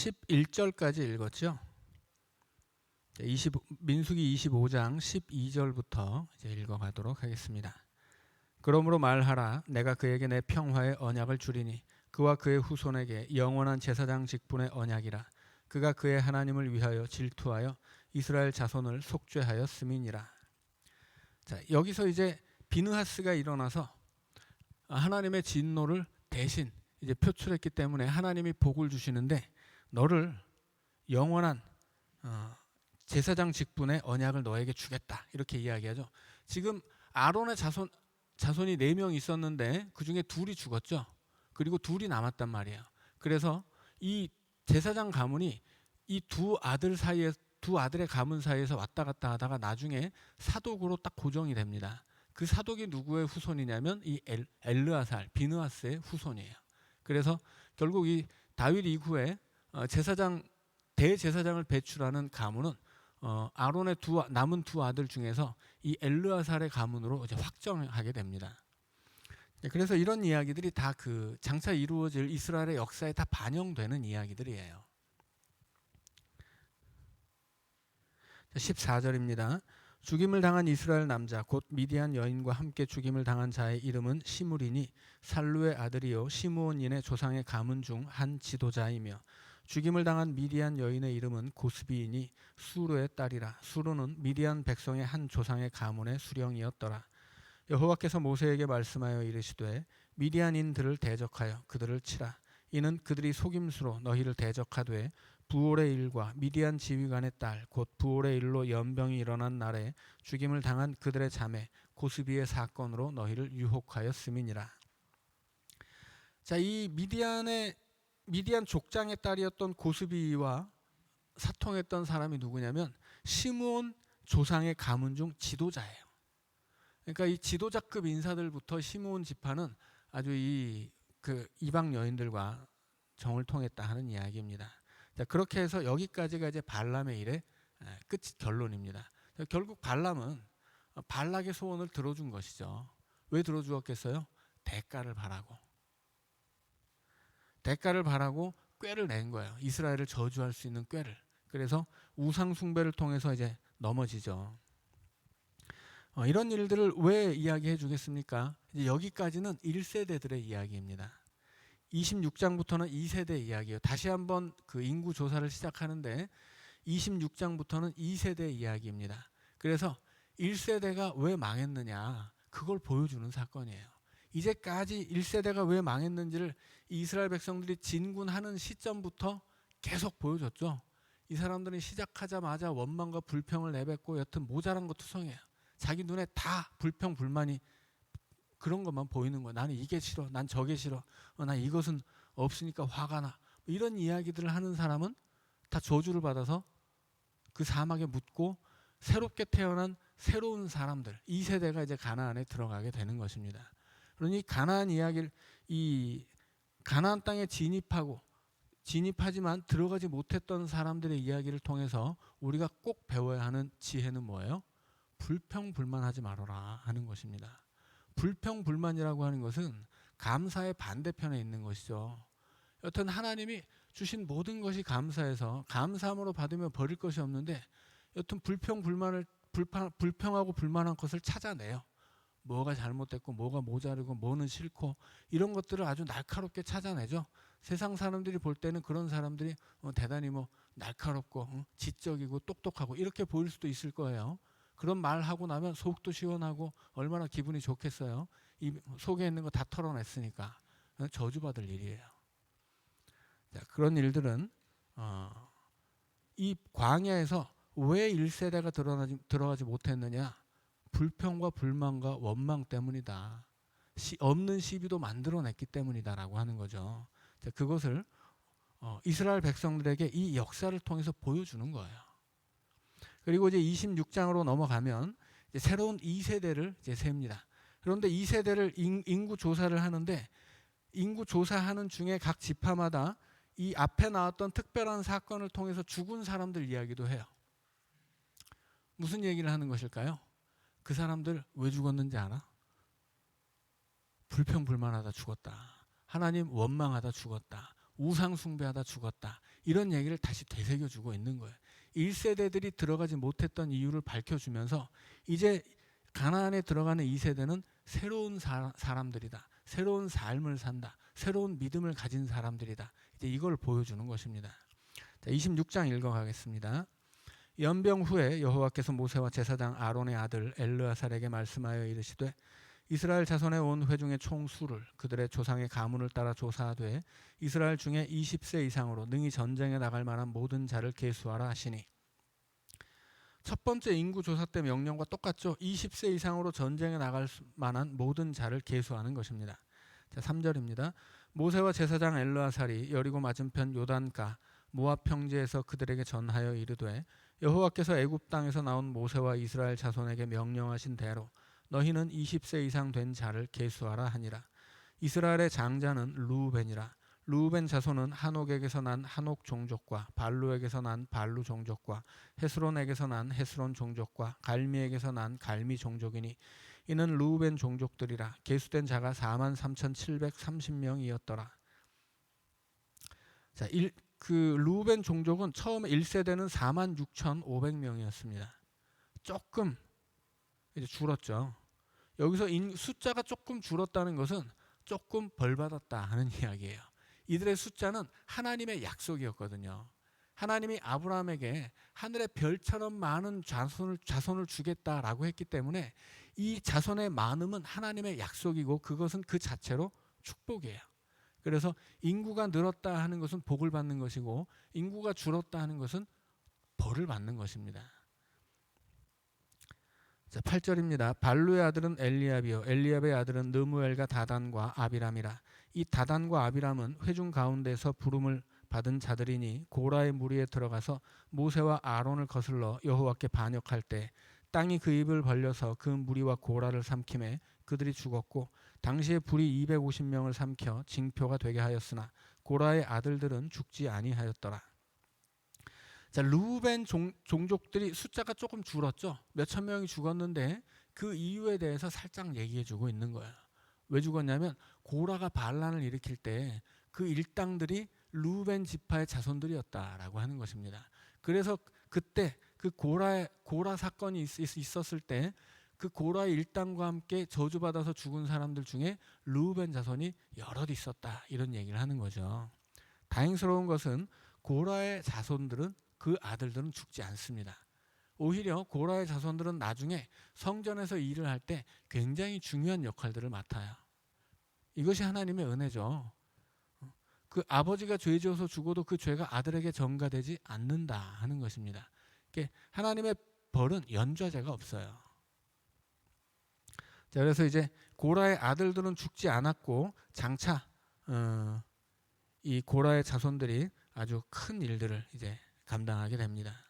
11절까지 읽었죠. 민수기 25장 12절부터 이제 읽어가도록 하겠습니다. 그러므로 말하라. 내가 그에게 내 평화의 언약을 주리니 그와 그의 후손에게 영원한 제사장 직분의 언약이라. 그가 그의 하나님을 위하여 질투하여 이스라엘 자손을 속죄하였음이니라. 자, 여기서 이제 비느하스가 일어나서 하나님의 진노를 대신 이제 표출했기 때문에 하나님이 복을 주시는데 너를 영원한 제사장 직분의 언약을 너에게 주겠다 이렇게 이야기하죠. 지금 아론의 자손이 4명 있었는데 그 중에 2이 죽었죠. 그리고 2이 남았단 말이에요. 그래서 이 제사장 가문이 이 두 아들의 가문 사이에서 왔다 갔다 하다가 나중에 사독으로 딱 고정이 됩니다. 그 사독이 누구의 후손이냐면 이 엘르아살, 비느하스의 후손이에요. 그래서 결국 이 다윗 이후에 대제사장을 배출하는 가문은 아론의 남은 2 아들 중에서 이 엘르아살의 가문으로 이제 확정하게 됩니다. 그래서 이런 이야기들이 다 그 장차 이루어질 이스라엘의 역사에 다 반영되는 이야기들이에요. 14절입니다. 죽임을 당한 이스라엘 남자 곧 미디안 여인과 함께 죽임을 당한 자의 이름은 시므리니 살루의 아들이요 시므온인의 조상의 가문 중 한 지도자이며 죽임을 당한 미디안 여인의 이름은 고스비이니 수르의 딸이라. 수르는 미디안 백성의 한 조상의 가문의 수령이었더라. 여호와께서 모세에게 말씀하여 이르시되 미디안인들을 대적하여 그들을 치라. 이는 그들이 속임수로 너희를 대적하되 부올의 일과 미디안 지휘관의 딸 곧 부올의 일로 연병이 일어난 날에 죽임을 당한 그들의 자매 고스비의 사건으로 너희를 유혹하였음이니라. 자, 이 미디안 족장의 딸이었던 고스비와 사통했던 사람이 누구냐면 시므온 조상의 가문 중 지도자예요. 그러니까 이 지도자급 인사들부터 시므온 지파는 아주 그 이방 여인들과 정을 통했다 하는 이야기입니다. 자, 그렇게 해서 여기까지가 이제 발람의 일의 결론입니다. 자, 결국 발람은 발락의 소원을 들어준 것이죠. 왜 들어주었겠어요? 대가를 바라고 꾀를 낸 거예요. 이스라엘을 저주할 수 있는 꾀를. 그래서 우상 숭배를 통해서 이제 넘어지죠. 이런 일들을 왜 이야기해 주겠습니까? 이제 여기까지는 1세대들의 이야기입니다. 26장부터는 2세대 이야기예요. 다시 한번 그 인구 조사를 시작하는데 26장부터는 2세대 이야기입니다. 그래서 1세대가 왜 망했느냐 그걸 보여주는 사건이에요. 이제까지 1세대가 왜 망했는지를 이스라엘 백성들이 진군하는 시점부터 계속 보여줬죠. 이 사람들은 시작하자마자 원망과 불평을 내뱉고 여튼 모자란 거 투성이에요. 자기 눈에 다 불평 불만이 그런 것만 보이는 거야. 나는 이게 싫어. 난 저게 싫어. 난 이것은 없으니까 화가 나. 이런 이야기들을 하는 사람은 다 저주를 받아서 그 사막에 묻고 새롭게 태어난 새로운 사람들 2세대가 이제 가나안에 들어가게 되는 것입니다. 그러니 가나안 이야기를 이 가나안 땅에 진입하지만 들어가지 못했던 사람들의 이야기를 통해서 우리가 꼭 배워야 하는 지혜는 뭐예요? 불평불만하지 말아라 하는 것입니다. 불평불만이라고 하는 것은 감사의 반대편에 있는 것이죠. 여튼 하나님이 주신 모든 것이 감사해서 감사함으로 받으며 버릴 것이 없는데 여튼 불평하고 불만한 것을 찾아내요. 뭐가 잘못됐고 뭐가 모자르고 뭐는 싫고 이런 것들을 아주 날카롭게 찾아내죠. 세상 사람들이 볼 때는 그런 사람들이 대단히 날카롭고 지적이고 똑똑하고 이렇게 보일 수도 있을 거예요. 그런 말하고 나면 속도 시원하고 얼마나 기분이 좋겠어요. 이 속에 있는 거 다 털어냈으니까. 저주받을 일이에요. 자, 그런 일들은 이 광야에서 왜 1세대가 들어가지 못했느냐? 불평과 불만과 원망 때문이다. 없는 시비도 만들어냈기 때문이다라고 하는 거죠. 자, 그것을 이스라엘 백성들에게 이 역사를 통해서 보여주는 거예요. 그리고 이제 26장으로 넘어가면 이제 새로운 2세대를 이제 셉니다. 그런데 2세대를 인구 조사를 하는데 인구 조사하는 중에 각 지파마다 이 앞에 나왔던 특별한 사건을 통해서 죽은 사람들 이야기도 해요. 무슨 얘기를 하는 것일까요? 그 사람들 왜 죽었는지 알아? 불평불만하다 죽었다. 하나님 원망하다 죽었다. 우상 숭배하다 죽었다. 이런 얘기를 다시 되새겨주고 있는 거예요. 1세대들이 들어가지 못했던 이유를 밝혀주면서 이제 가나안에 들어가는 2세대는 새로운 사람들이다. 새로운 삶을 산다. 새로운 믿음을 가진 사람들이다. 이제 이걸 보여주는 것입니다. 자, 26장 읽어가겠습니다. 연병 후에 여호와께서 모세와 제사장 아론의 아들 엘르아살에게 말씀하여 이르시되 이스라엘 자손의 온 회중의 총수를 그들의 조상의 가문을 따라 조사하되 이스라엘 중에 20세 이상으로 능히 전쟁에 나갈 만한 모든 자를 계수하라 하시니, 첫 번째 인구 조사 때 명령과 똑같죠. 20세 이상으로 전쟁에 나갈 만한 모든 자를 계수하는 것입니다. 자, 3절입니다. 모세와 제사장 엘르아살이 여리고 맞은편 요단가 모압 평지에서 그들에게 전하여 이르되 여호와께서 애굽 땅에서 나온 모세와 이스라엘 자손에게 명령하신 대로 너희는 20세 이상 된 자를 계수하라 하니라. 이스라엘의 장자는 르우벤이라. 르우벤 자손은 한옥에게서 난 한옥 종족과 발루에게서 난 발루 종족과 헤스론에게서 난 헤스론 종족과 갈미에게서 난 갈미 종족이니 이는 르우벤 종족들이라. 계수된 자가 43,730명이었더라. 자, 그 르우벤 종족은 처음에 1세대는 46,500명이었습니다. 조금 이제 줄었죠. 여기서 숫자가 조금 줄었다는 것은 조금 벌받았다 하는 이야기예요. 이들의 숫자는 하나님의 약속이었거든요. 하나님이 아브라함에게 하늘의 별처럼 많은 자손을 주겠다라고 했기 때문에 이 자손의 많음은 하나님의 약속이고 그것은 그 자체로 축복이에요. 그래서 인구가 늘었다 하는 것은 복을 받는 것이고 인구가 줄었다 하는 것은 벌을 받는 것입니다. 자, 8절입니다. 발루의 아들은 엘리압이요 엘리압의 아들은 느무엘과 다단과 아비람이라. 이 다단과 아비람은 회중 가운데서 부름을 받은 자들이니 고라의 무리에 들어가서 모세와 아론을 거슬러 여호와께 반역할 때 땅이 그 입을 벌려서 그 무리와 고라를 삼키매 그들이 죽었고 당시에 불이 250명을 삼켜 징표가 되게 하였으나 고라의 아들들은 죽지 아니하였더라. 자, 르우벤 종족들이 숫자가 조금 줄었죠. 몇천 명이 죽었는데 그 이유에 대해서 살짝 얘기해주고 있는 거예요. 왜 죽었냐면 고라가 반란을 일으킬 때 그 일당들이 르우벤 지파의 자손들이었다라고 하는 것입니다. 그래서 그때 그 고라 사건이 있었을 때 그 고라의 일당과 함께 저주받아서 죽은 사람들 중에 르우벤 자손이 여럿 있었다, 이런 얘기를 하는 거죠. 다행스러운 것은 고라의 자손들은 그 아들들은 죽지 않습니다. 오히려 고라의 자손들은 나중에 성전에서 일을 할 때 굉장히 중요한 역할들을 맡아요. 이것이 하나님의 은혜죠. 그 아버지가 죄 지어서 죽어도 그 죄가 아들에게 전가되지 않는다 하는 것입니다. 하나님의 벌은 연좌제가 없어요. 자, 그래서 이제 고라의 아들들은 죽지 않았고 장차 이 고라의 자손들이 아주 큰 일들을 이제 감당하게 됩니다.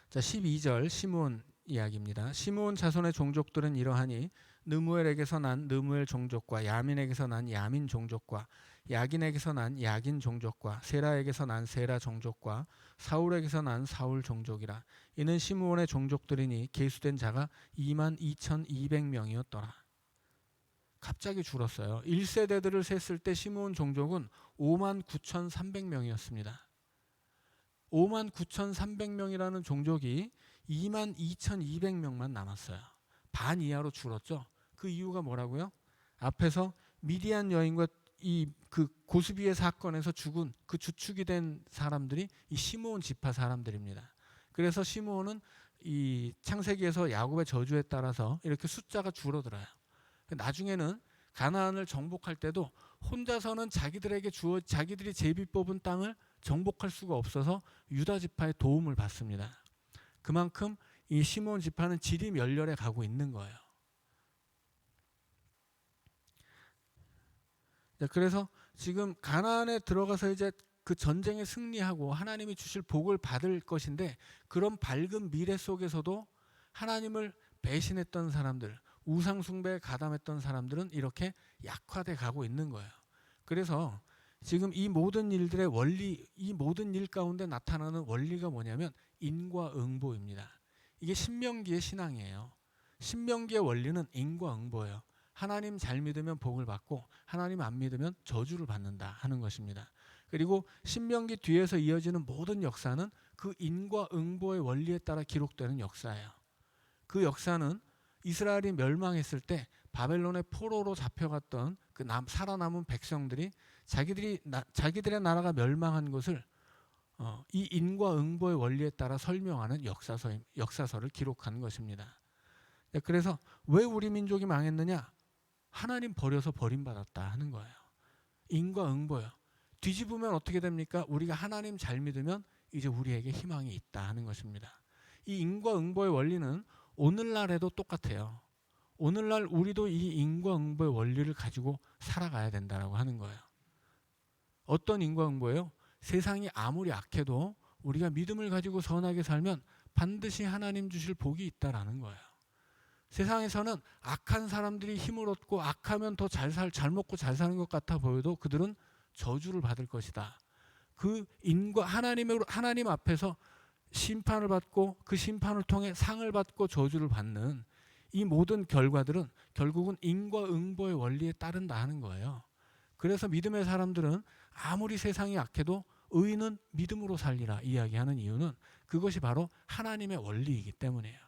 자, 12절 시므온 이야기입니다. 시므온 자손의 종족들은 이러하니 느무엘에게서 난 느무엘 종족과 야민에게서 난 야민 종족과 야긴에게서 난 야긴 종족과 세라에게서 난 세라 종족과 사울에게서 난 사울 종족이라. 이는 시므온의 종족들이니 계수된 자가 22,200명이었더라. 갑자기 줄었어요. 1세대들을 셌을 때 시므온 종족은 59,300명이었습니다. 59,300명이라는 종족이 22,200명만 남았어요. 반 이하로 줄었죠. 그 이유가 뭐라고요? 앞에서 미디안 여인과 그 고스비의 사건에서 죽은 그 주축이 된 사람들이 이 시므온 지파 사람들입니다. 그래서 시므온은 이 창세기에서 야곱의 저주에 따라서 이렇게 숫자가 줄어들어요. 나중에는 가나안을 정복할 때도 혼자서는 자기들이 제비 뽑은 땅을 정복할 수가 없어서 유다 지파의 도움을 받습니다. 그만큼 이 시므온 지파는 질이 멸렬해 가고 있는 거예요. 그래서 지금 가나안에 들어가서 이제 그 전쟁에 승리하고 하나님이 주실 복을 받을 것인데, 그런 밝은 미래 속에서도 하나님을 배신했던 사람들, 우상 숭배에 가담했던 사람들은 이렇게 약화돼 가고 있는 거예요. 그래서 지금 이 모든 일들의 원리, 이 모든 일 가운데 나타나는 원리가 뭐냐면 인과응보입니다. 이게 신명기의 신앙이에요. 신명기의 원리는 인과응보예요. 하나님 잘 믿으면 복을 받고 하나님 안 믿으면 저주를 받는다 하는 것입니다. 그리고 신명기 뒤에서 이어지는 모든 역사는 그 인과응보의 원리에 따라 기록되는 역사예요. 그 역사는 이스라엘이 멸망했을 때 바벨론의 포로로 잡혀갔던 그 살아남은 백성들이 자기들의 나라가 멸망한 것을 이 인과응보의 원리에 따라 설명하는 역사서를 기록한 것입니다. 그래서 왜 우리 민족이 망했느냐? 하나님 버려서 버림받았다 하는 거예요. 인과응보요. 뒤집으면 어떻게 됩니까? 우리가 하나님 잘 믿으면 이제 우리에게 희망이 있다 하는 것입니다. 이 인과응보의 원리는 오늘날에도 똑같아요. 오늘날 우리도 이 인과응보의 원리를 가지고 살아가야 된다고 하는 거예요. 어떤 인과응보예요? 세상이 아무리 악해도 우리가 믿음을 가지고 선하게 살면 반드시 하나님 주실 복이 있다라는 거예요. 세상에서는 악한 사람들이 힘을 얻고 악하면 더 잘 먹고 잘 사는 것 같아 보여도 그들은 저주를 받을 것이다. 그 하나님 앞에서 심판을 받고 그 심판을 통해 상을 받고 저주를 받는 이 모든 결과들은 결국은 인과응보의 원리에 따른다 하는 거예요. 그래서 믿음의 사람들은 아무리 세상이 악해도 의인은 믿음으로 살리라 이야기하는 이유는 그것이 바로 하나님의 원리이기 때문이에요.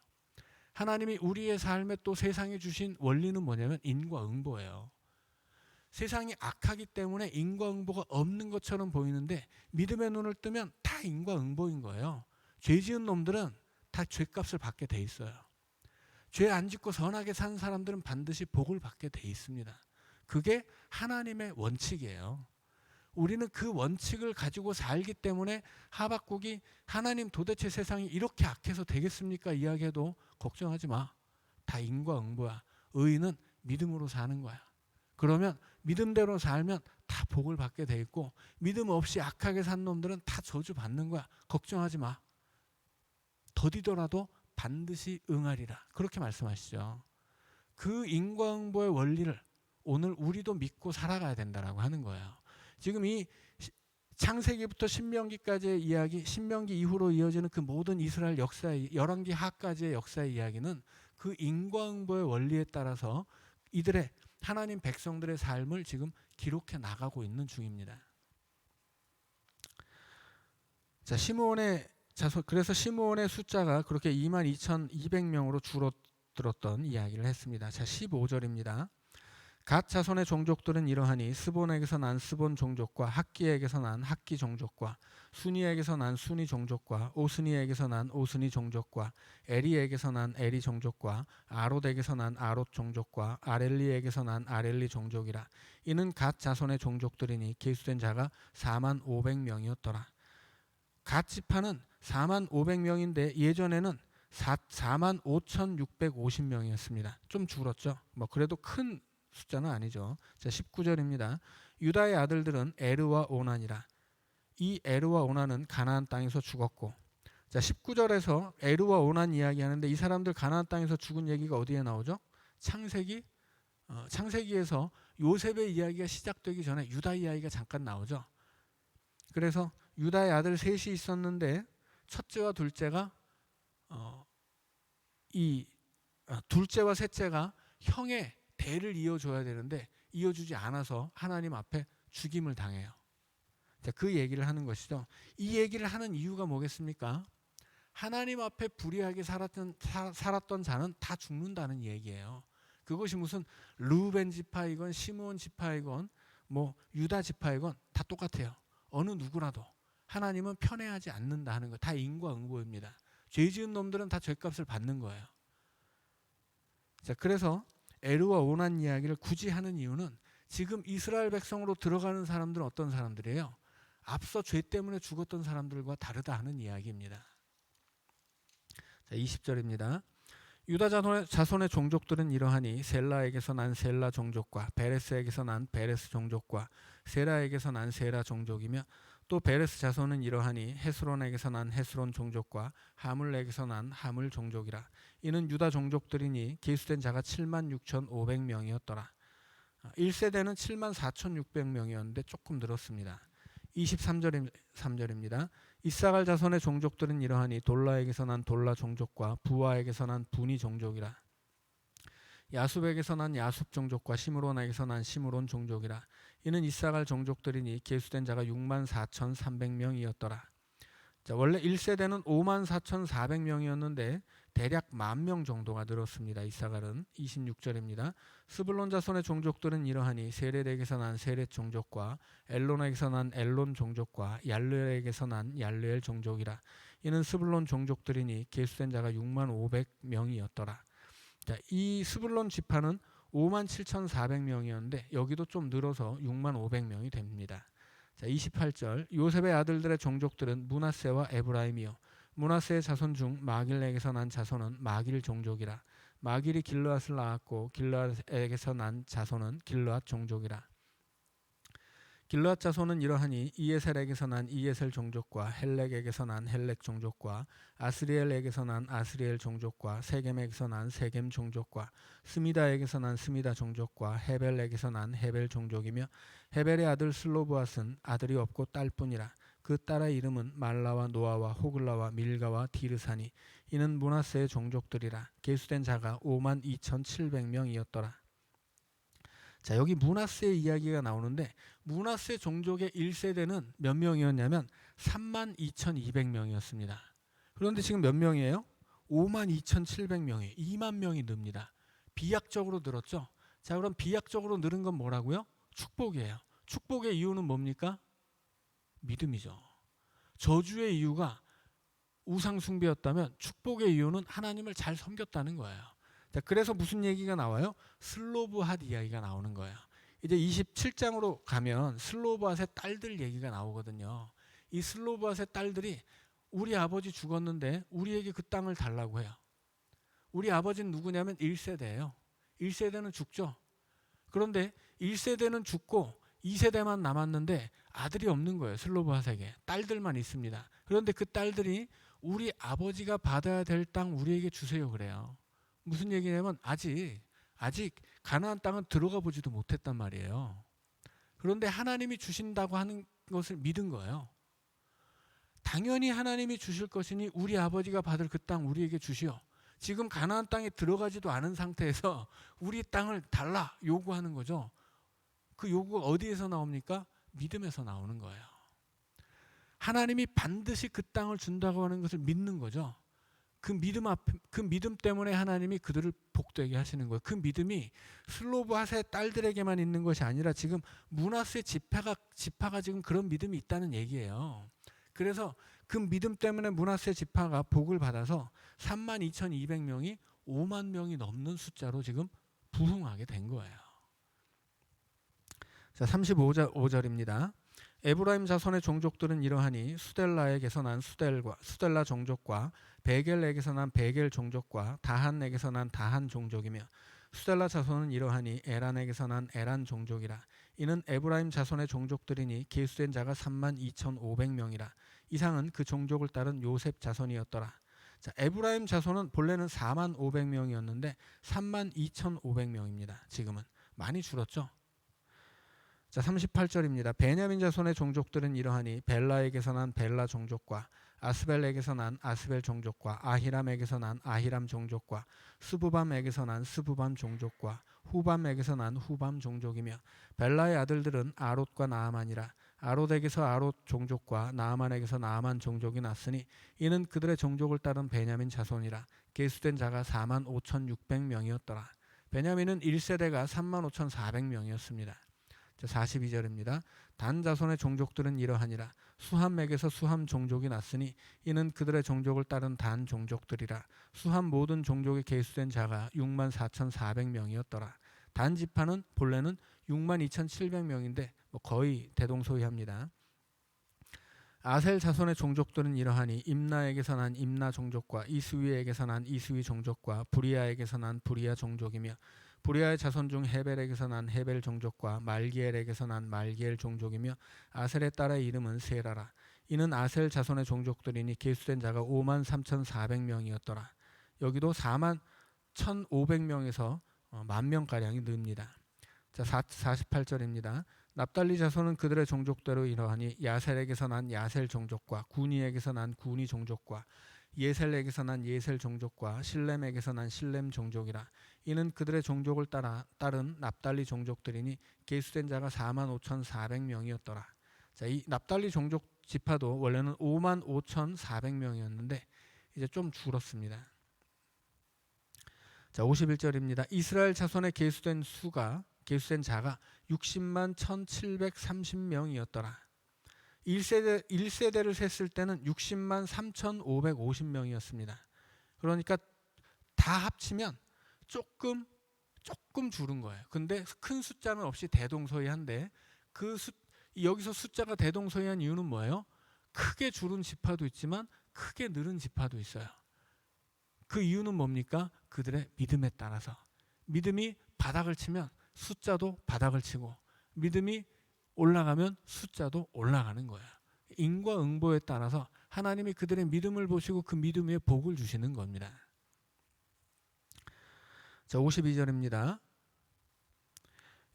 하나님이 우리의 삶에 또 세상에 주신 원리는 뭐냐면 인과응보예요. 세상이 악하기 때문에 인과응보가 없는 것처럼 보이는데 믿음의 눈을 뜨면 다 인과응보인 거예요. 죄 지은 놈들은 다 죄값을 받게 돼 있어요. 죄 안 짓고 선하게 산 사람들은 반드시 복을 받게 돼 있습니다. 그게 하나님의 원칙이에요. 우리는 그 원칙을 가지고 살기 때문에 하박국이 하나님 도대체 세상이 이렇게 악해서 되겠습니까? 이야기해도 걱정하지 마. 다 인과응보야. 의인은 믿음으로 사는 거야. 그러면 믿음대로 살면 다 복을 받게 돼 있고 믿음 없이 악하게 산 놈들은 다 저주 받는 거야. 걱정하지 마. 더디더라도 반드시 응하리라. 그렇게 말씀하시죠. 그 인과응보의 원리를 오늘 우리도 믿고 살아가야 된다라고 하는 거예요. 지금 이 창세기부터 신명기까지의 이야기, 신명기 이후로 이어지는 그 모든 이스라엘 역사의 열왕기 하까지의 역사의 이야기는 그 인과응보의 원리에 따라서 이들의 하나님 백성들의 삶을 지금 기록해 나가고 있는 중입니다. 자, 그래서 시므온의 숫자가 그렇게 22,200명으로 줄어들었던 이야기를 했습니다. 자, 15절입니다. 갓 자손의 종족들은 이러하니 스본에게서 난 스본 종족과 학기에게서 난 학기 종족과 순이에게서 난 순이 종족과 오스니에게서 난 오스니 종족과 에리에게서 난 에리 종족과 아롯에게서 난 아롯 종족과 아렐리에게서 난 아렐리 종족이라. 이는 갓 자손의 종족들이니 계수된 자가 45,000명이었더라. 갓 지파는 45,000명인데 예전에는 45,650명이었습니다. 좀 줄었죠. 그래도 큰 숫자는 아니죠. 자, 19절입니다. 유다의 아들들은 에르와 오난이라. 이 에르와 오난은 가나안 땅에서 죽었고, 자, 19절에서 에르와 오난 이야기하는데 이 사람들 가나안 땅에서 죽은 얘기가 어디에 나오죠? 창세기에서 요셉의 이야기가 시작되기 전에 유다 이야기가 잠깐 나오죠. 그래서 유다의 아들 셋이 있었는데 첫째와 둘째가 둘째와 셋째가 형의 대를 이어줘야 되는데 이어주지 않아서 하나님 앞에 죽임을 당해요. 자, 그 얘기를 하는 것이죠. 이 얘기를 하는 이유가 뭐겠습니까? 하나님 앞에 불의하게 살았던 자는 다 죽는다는 얘기예요. 그것이 무슨 르우벤 지파이건 시므온 지파이건 유다 지파이건 다 똑같아요. 어느 누구라도 하나님은 편애하지 않는다 하는 거. 다 인과응보입니다. 죄 지은 놈들은 다 죄값을 받는 거예요. 자, 그래서 에르와 오난 이야기를 굳이 하는 이유는 지금 이스라엘 백성으로 들어가는 사람들은 어떤 사람들이에요? 앞서 죄 때문에 죽었던 사람들과 다르다 하는 이야기입니다. 자, 20절입니다. 유다 자손의 종족들은 이러하니 셀라에게서 난 셀라 종족과 베레스에게서 난 베레스 종족과 세라에게서 난 세라 종족이며 또 베레스 자손은 이러하니 헤스론에게서 난 헤스론 종족과 하물에게서 난 하물 종족이라. 이는 유다 종족들이니 계수된 자가 76,500명이었더라. 1세대는 74,600명이었는데 조금 늘었습니다. 23절입니다. 이사갈 자손의 종족들은 이러하니 돌라에게서 난 돌라 종족과 부하에게서 난 분이 종족이라. 야숲에게서 난 야숲 종족과 시므론에게서 난 시므론 종족이라. 이는 이사갈 종족들이니 계수된 자가 64,300명이었더라. 자, 원래 1세대는 54,400명이었는데 대략 10,000명 정도가 늘었습니다. 이사갈은 26절입니다. 스불론 자손의 종족들은 이러하니 세렛에게서 난 세렛 종족과 엘론에게서 난 엘론 종족과 얄르엘에게서 난 얄르엘 종족이라. 이는 스불론 종족들이니 계수된 자가 65,000명이었더라. 자, 이 스불론 지파는 57,400명이었는데 여기도 좀 늘어서 65,000명이 됩니다. 자, 28절 요셉의 아들들의 종족들은 므낫세와 에브라임이요 므낫세의 자손 중 마길에게서 난 자손은 마길 종족이라. 마길이 길르앗을 낳았고 길르앗에게서 난 자손은 길르앗 종족이라. 길르앗 자손은 이러하니 이에셀에게서 난 이에셀 종족과 헬렉에게서 난 헬렉 종족과 아스리엘에게서 난 아스리엘 종족과 세겜에게서 난 세겜 종족과 스미다에게서 난 스미다 종족과 헤벨에게서 난 헤벨 종족이며 헤벨의 아들 슬로브앗은 아들이 없고 딸뿐이라. 그 딸의 이름은 말라와 노아와 호글라와 밀가와 디르사니. 이는 므낫세의 종족들이라. 계수된 자가 52,700명이었더라. 자, 여기 므낫세의 이야기가 나오는데 므낫세 종족의 1세대는 몇 명이었냐면 32,200명이었습니다. 그런데 지금 몇 명이에요? 52,700명이에요. 2만 명이 늡니다. 비약적으로 늘었죠. 자, 그럼 비약적으로 늘은 건 뭐라고요? 축복이에요. 축복의 이유는 뭡니까? 믿음이죠. 저주의 이유가 우상 숭배였다면 축복의 이유는 하나님을 잘 섬겼다는 거예요. 자, 그래서 무슨 얘기가 나와요? 슬로브핫 이야기가 나오는 거예요. 이제 27장으로 가면 슬로브핫의 딸들 얘기가 나오거든요. 이 슬로브핫의 딸들이 우리 아버지 죽었는데 우리에게 그 땅을 달라고 해요. 우리 아버지는 누구냐면 1세대예요. 1세대는 죽죠. 그런데 1세대는 죽고 2세대만 남았는데 아들이 없는 거예요. 슬로브핫에게. 딸들만 있습니다. 그런데 그 딸들이 우리 아버지가 받아야 될 땅 우리에게 주세요 그래요. 무슨 얘기냐면 아직 가나안 땅은 들어가 보지도 못했단 말이에요. 그런데 하나님이 주신다고 하는 것을 믿은 거예요. 당연히 하나님이 주실 것이니 우리 아버지가 받을 그 땅 우리에게 주시오. 지금 가나안 땅에 들어가지도 않은 상태에서 우리 땅을 달라 요구하는 거죠. 그 요구가 어디에서 나옵니까? 믿음에서 나오는 거예요. 하나님이 반드시 그 땅을 준다고 하는 것을 믿는 거죠. 그 믿음 때문에 하나님이 그들을 복되게 하시는 거예요. 그 믿음이 슬로브핫의 딸들에게만 있는 것이 아니라 지금 므낫세 지파가 지금 그런 믿음이 있다는 얘기예요. 그래서 그 믿음 때문에 므낫세 지파가 복을 받아서 32,200명이 5만 명이 넘는 숫자로 지금 부흥하게 된 거예요. 자, 35절입니다. 에브라임 자손의 종족들은 이러하니 수델라에게서 난 수델라 종족과 베겔에게서 난 베겔 종족과 다한에게서 난 다한 종족이며 수델라 자손은 이러하니 에란에게서 난 에란 종족이라. 이는 에브라임 자손의 종족들이니 계수된 자가 32,500명이라. 이상은 그 종족을 따른 요셉 자손이었더라. 자, 에브라임 자손은 본래는 45,000명이었는데 32,500명입니다. 지금은 많이 줄었죠. 자, 38절입니다. 베냐민 자손의 종족들은 이러하니 벨라에게서 난 벨라 종족과 아스벨에게서 난 아스벨 종족과 아히람에게서 난 아히람 종족과 스부밤에게서 난 스부밤 종족과 후밤에게서 난 후밤 종족이며 벨라의 아들들은 아롯과 나아만이라. 아롯에게서 아롯 종족과 나아만에게서 나아만 종족이 났으니 이는 그들의 종족을 따른 베냐민 자손이라. 계수된 자가 45,600명이었더라. 베냐민은 1세대가 35,400명이었습니다. 42절입니다. 단 자손의 종족들은 이러하니라. 수함에게서 수함 종족이 났으니 이는 그들의 종족을 따른 단 종족들이라. 수함 모든 종족에 계수된 자가 64,400명이었더라. 단 지파는 본래는 62,700명인데 거의 대동소이합니다. 아셀 자손의 종족들은 이러하니 임나에게서 난 임나 종족과 이스위에게서 난 이스위 종족과 부리아에게서 난 부리아 종족이며 부리아의 자손 중 헤벨에게서 난 헤벨 종족과 말기엘에게서 난 말기엘 종족이며 아셀의 딸의 이름은 세라라. 이는 아셀 자손의 종족들이니 계수된 자가 53,400명이었더라. 여기도 41,500명에서 10,000명가량이 늡니다. 자, 48절입니다. 납달리 자손은 그들의 종족대로 이러하니 야셀에게서 난 야셀 종족과 구니에게서 난 구니 종족과 예셀에게서 난 예셀 종족과 실렘에게서 난 실렘 종족이라. 이는 그들의 종족을 따른 납달리 종족들이니 계수된 자가 45,400명이었더라. 자, 이 납달리 종족 지파도 원래는 55,400명이었는데 이제 좀 줄었습니다. 자, 51절입니다. 이스라엘 자손의 계수된 자가 60만 1,730명이었더라. 1세대를 셌을 때는 60만 3,550명이었습니다. 그러니까 다 합치면 조금 줄은 거예요. 근데 큰 숫자는 없이 대동소이한데 여기서 숫자가 대동소이한 이유는 뭐예요? 크게 줄은 지파도 있지만 크게 늘은 지파도 있어요. 그 이유는 뭡니까? 그들의 믿음에 따라서. 믿음이 바닥을 치면 숫자도 바닥을 치고, 믿음이 올라가면 숫자도 올라가는 거예요. 인과응보에 따라서 하나님이 그들의 믿음을 보시고 그 믿음 위에 복을 주시는 겁니다. 자, 52절입니다.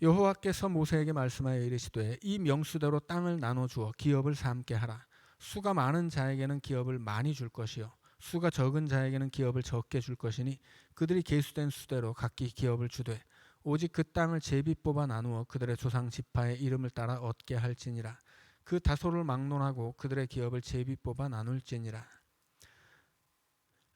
여호와께서 모세에게 말씀하여 이르시되 이 명수대로 땅을 나눠주어 기업을 삼게 하라. 수가 많은 자에게는 기업을 많이 줄 것이요 수가 적은 자에게는 기업을 적게 줄 것이니 그들이 계수된 수대로 각기 기업을 주되 오직 그 땅을 제비 뽑아 나누어 그들의 조상 지파의 이름을 따라 얻게 할지니라. 그 다소를 막론하고 그들의 기업을 제비 뽑아 나눌지니라.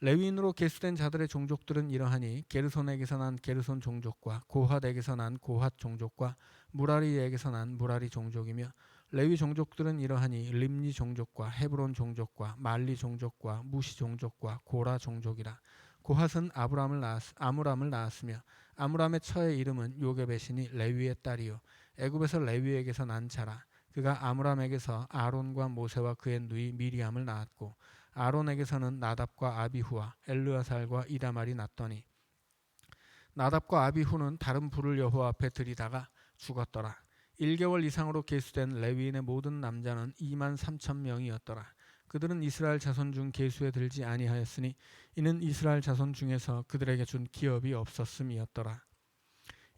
레위인으로 계수된 자들의 종족들은 이러하니 게르손에게서 난 게르손 종족과 고핫에게서 난 고핫 종족과 무라리에게서 난 무라리 종족이며, 레위 종족들은 이러하니 림니 종족과 헤브론 종족과 말리 종족과 무시 종족과 고라 종족이라. 고핫은 아므람을 낳았으며 아므람의 처의 이름은 요게벳이니 레위의 딸이요 애굽에서 레위에게서 난 자라. 그가 아므람에게서 아론과 모세와 그의 누이 미리암을 낳았고 아론에게서는 나답과 아비후와 엘르아살과 이다말이 났더니 나답과 아비후는 다른 불을 여호와 앞에 들이다가 죽었더라. 1개월 이상으로 계수된 레위인의 모든 남자는 2만 3천 명이었더라. 그들은 이스라엘 자손 중 계수에 들지 아니하였으니 이는 이스라엘 자손 중에서 그들에게 준 기업이 없었음이었더라.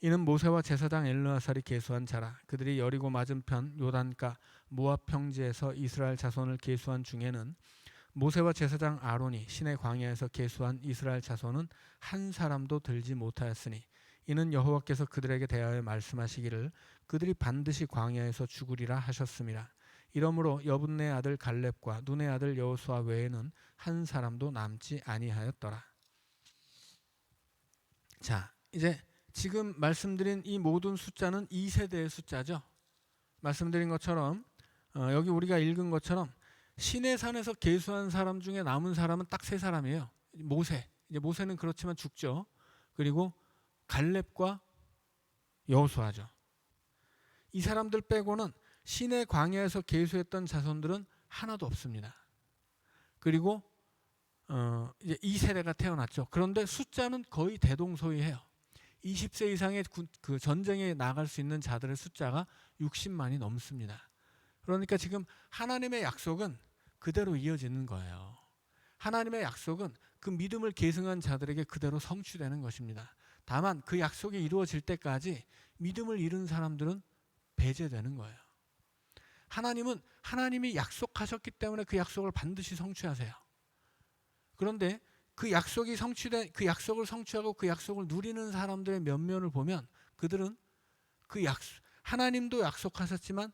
이는 모세와 제사장 엘르아살이 계수한 자라. 그들이 여리고 맞은편 요단가 모압 평지에서 이스라엘 자손을 계수한 중에는 모세와 제사장 아론이 시내 광야에서 계수한 이스라엘 자손은 한 사람도 들지 못하였으니 이는 여호와께서 그들에게 대하여 말씀하시기를 그들이 반드시 광야에서 죽으리라 하셨음이라. 이러므로 여분네 아들 갈렙과 눈의 아들 여호수아 외에는 한 사람도 남지 아니하였더라. 자, 이제 지금 말씀드린 이 모든 숫자는 2세대의 숫자죠. 말씀드린 것처럼 여기 우리가 읽은 것처럼 시내산에서 계수한 사람 중에 남은 사람은 딱 3사람이에요. 모세. 이제 모세는 그렇지만 죽죠. 그리고 갈렙과 여호수아죠. 이 사람들 빼고는 시내 광야에서 계수했던 자손들은 하나도 없습니다. 그리고 이제 2세대가 태어났죠. 그런데 숫자는 거의 대동소이해요. 20세 이상의 그 전쟁에 나갈 수 있는 자들의 숫자가 60만이 넘습니다. 그러니까 지금 하나님의 약속은 그대로 이어지는 거예요. 하나님의 약속은 그 믿음을 계승한 자들에게 그대로 성취되는 것입니다. 다만 그 약속이 이루어질 때까지 믿음을 잃은 사람들은 배제되는 거예요. 하나님은 하나님이 약속하셨기 때문에 그 약속을 반드시 성취하세요. 그런데 그 약속을 성취하고 그 약속을 누리는 사람들의 면면을 보면 그들은 하나님도 약속하셨지만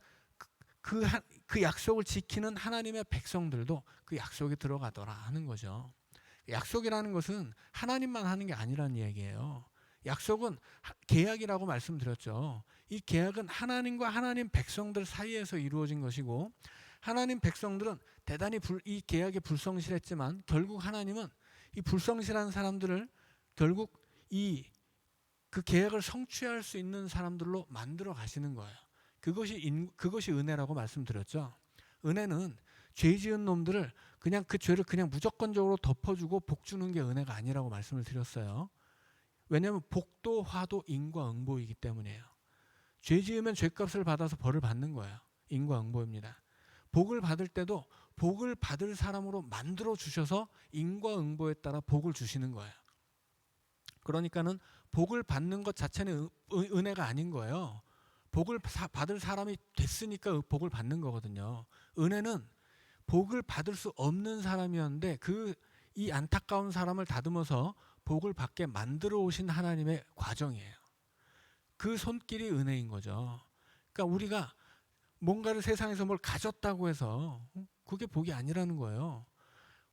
그 약속을 지키는 하나님의 백성들도 그 약속에 들어가더라 하는 거죠. 약속이라는 것은 하나님만 하는 게 아니라는 얘기예요. 약속은 계약이라고 말씀드렸죠. 이 계약은 하나님과 하나님 백성들 사이에서 이루어진 것이고, 하나님 백성들은 대단히 이 계약에 불성실했지만 결국 하나님은 이 불성실한 사람들을 결국 그 계약을 성취할 수 있는 사람들로 만들어 가시는 거예요. 그것이 은혜라고 말씀드렸죠. 은혜는 죄 지은 놈들을 그냥 그 죄를 그냥 무조건적으로 덮어주고 복 주는 게 은혜가 아니라고 말씀을 드렸어요. 왜냐하면 복도 화도 인과응보이기 때문이에요. 죄 지으면 죄값을 받아서 벌을 받는 거예요. 인과응보입니다. 복을 받을 때도 복을 받을 사람으로 만들어 주셔서 인과응보에 따라 복을 주시는 거예요. 그러니까는 복을 받는 것 자체는 은혜가 아닌 거예요. 복을 받을 사람이 됐으니까 복을 받는 거거든요. 은혜는 복을 받을 수 없는 사람이었는데 그 이 안타까운 사람을 다듬어서 복을 받게 만들어 오신 하나님의 과정이에요. 그 손길이 은혜인 거죠. 그러니까 우리가 뭔가를 세상에서 뭘 가졌다고 해서 그게 복이 아니라는 거예요.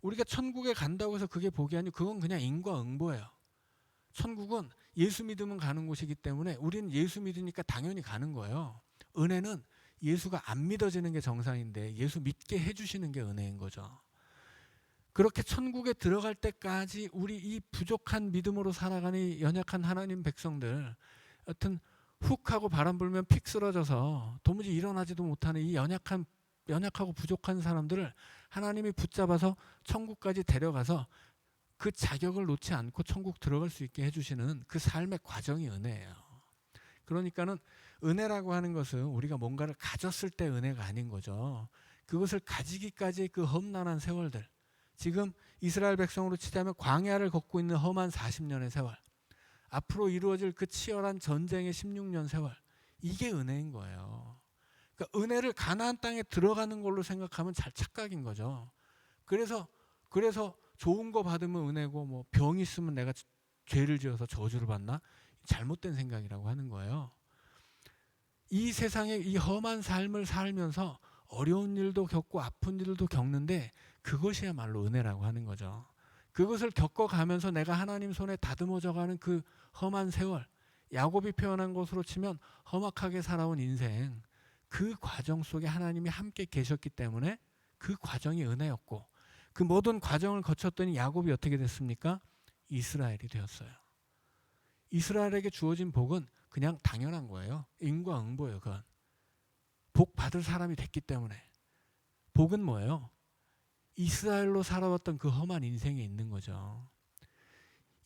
우리가 천국에 간다고 해서 그게 복이 아니고 그건 그냥 인과응보예요. 천국은 예수 믿으면 가는 곳이기 때문에 우리는 예수 믿으니까 당연히 가는 거예요. 은혜는 예수가 안 믿어지는 게 정상인데 예수 믿게 해주시는 게 은혜인 거죠. 그렇게 천국에 들어갈 때까지 우리 이 부족한 믿음으로 살아가는 이 연약한 하나님 백성들, 여튼 훅 하고 바람 불면 픽 쓰러져서 도무지 일어나지도 못하는 이 연약하고 부족한 사람들을 하나님이 붙잡아서 천국까지 데려가서 그 자격을 놓지 않고 천국 들어갈 수 있게 해주시는 그 삶의 과정이 은혜예요. 그러니까는 은혜라고 하는 것은 우리가 뭔가를 가졌을 때 은혜가 아닌 거죠. 그것을 가지기까지의 그 험난한 세월들, 지금 이스라엘 백성으로 치자면 광야를 걷고 있는 험한 40년의 세월, 앞으로 이루어질 그 치열한 전쟁의 16년 세월, 이게 은혜인 거예요. 그러니까 은혜를 가나안 땅에 들어가는 걸로 생각하면 잘 착각인 거죠. 그래서 좋은 거 받으면 은혜고 뭐 병 있으면 내가 죄를 지어서 저주를 받나? 잘못된 생각이라고 하는 거예요. 이 세상에 이 험한 삶을 살면서 어려운 일도 겪고 아픈 일도 겪는데 그것이야말로 은혜라고 하는 거죠. 그것을 겪어가면서 내가 하나님 손에 다듬어져가는 그 험한 세월, 야곱이 표현한 것으로 치면 험악하게 살아온 인생, 그 과정 속에 하나님이 함께 계셨기 때문에 그 과정이 은혜였고, 그 모든 과정을 거쳤더니 야곱이 어떻게 됐습니까? 이스라엘이 되었어요. 이스라엘에게 주어진 복은 그냥 당연한 거예요. 인과응보예요. 그건 복 받을 사람이 됐기 때문에. 복은 뭐예요? 이스라엘로 살아왔던 그 험한 인생에 있는 거죠.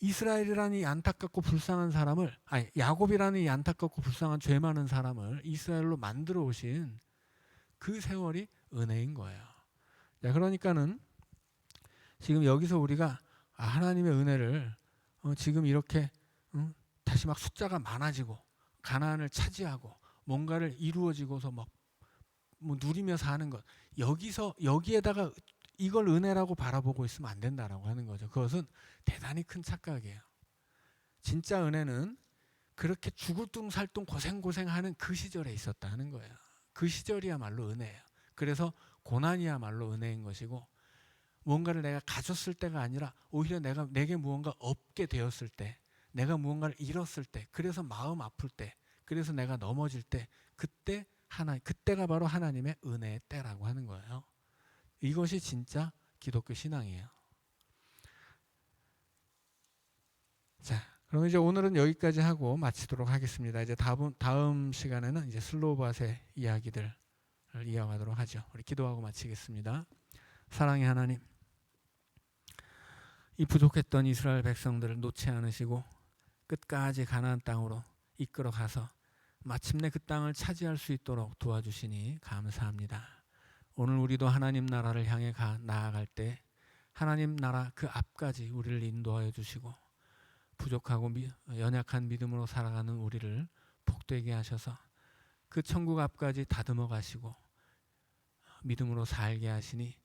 이스라엘이라는 이 안타깝고 불쌍한 사람을, 야곱이라는 이 안타깝고 불쌍한 죄 많은 사람을 이스라엘로 만들어 오신 그 세월이 은혜인 거예요. 자, 그러니까는 지금 여기서 우리가 하나님의 은혜를 지금 이렇게 다시 막 숫자가 많아지고 가나안을 차지하고 뭔가를 이루어지고서 막 뭐 누리며 사는 것, 여기에다가 이걸 은혜라고 바라보고 있으면 안 된다라고 하는 거죠. 그것은 대단히 큰 착각이에요. 진짜 은혜는 그렇게 죽을 둥 살 둥 고생하는 그 시절에 있었다 하는 거예요. 그 시절이야말로 은혜예요. 그래서 고난이야말로 은혜인 것이고, 뭔가를 내가 가졌을 때가 아니라 오히려 내게 무언가 없게 되었을 때, 내가 무언가를 잃었을 때, 그래서 마음 아플 때, 그래서 내가 넘어질 때, 그때가 바로 하나님의 은혜의 때라고 하는 거예요. 이것이 진짜 기독교 신앙이에요. 자, 그럼 이제 오늘은 여기까지 하고 마치도록 하겠습니다. 이제 다음 시간에는 이제 슬로바세 이야기들을 이어가도록 하죠. 우리 기도하고 마치겠습니다. 사랑의 하나님, 이 부족했던 이스라엘 백성들을 놓지 않으시고 끝까지 가나안 땅으로 이끌어 가서 마침내 그 땅을 차지할 수 있도록 도와주시니 감사합니다. 오늘 우리도 하나님 나라를 향해 나아갈 때 하나님 나라 그 앞까지 우리를 인도하여 주시고, 부족하고 연약한 믿음으로 살아가는 우리를 복되게 하셔서 그 천국 앞까지 다듬어 가시고 믿음으로 살게 하시니,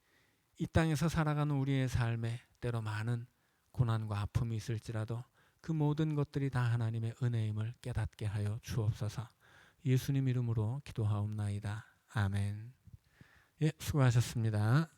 이 땅에서 살아가는 우리의 삶에 때로 많은 고난과 아픔이 있을지라도 그 모든 것들이 다 하나님의 은혜임을 깨닫게 하여 주옵소서. 예수님 이름으로 기도하옵나이다. 아멘. 예, 수고하셨습니다.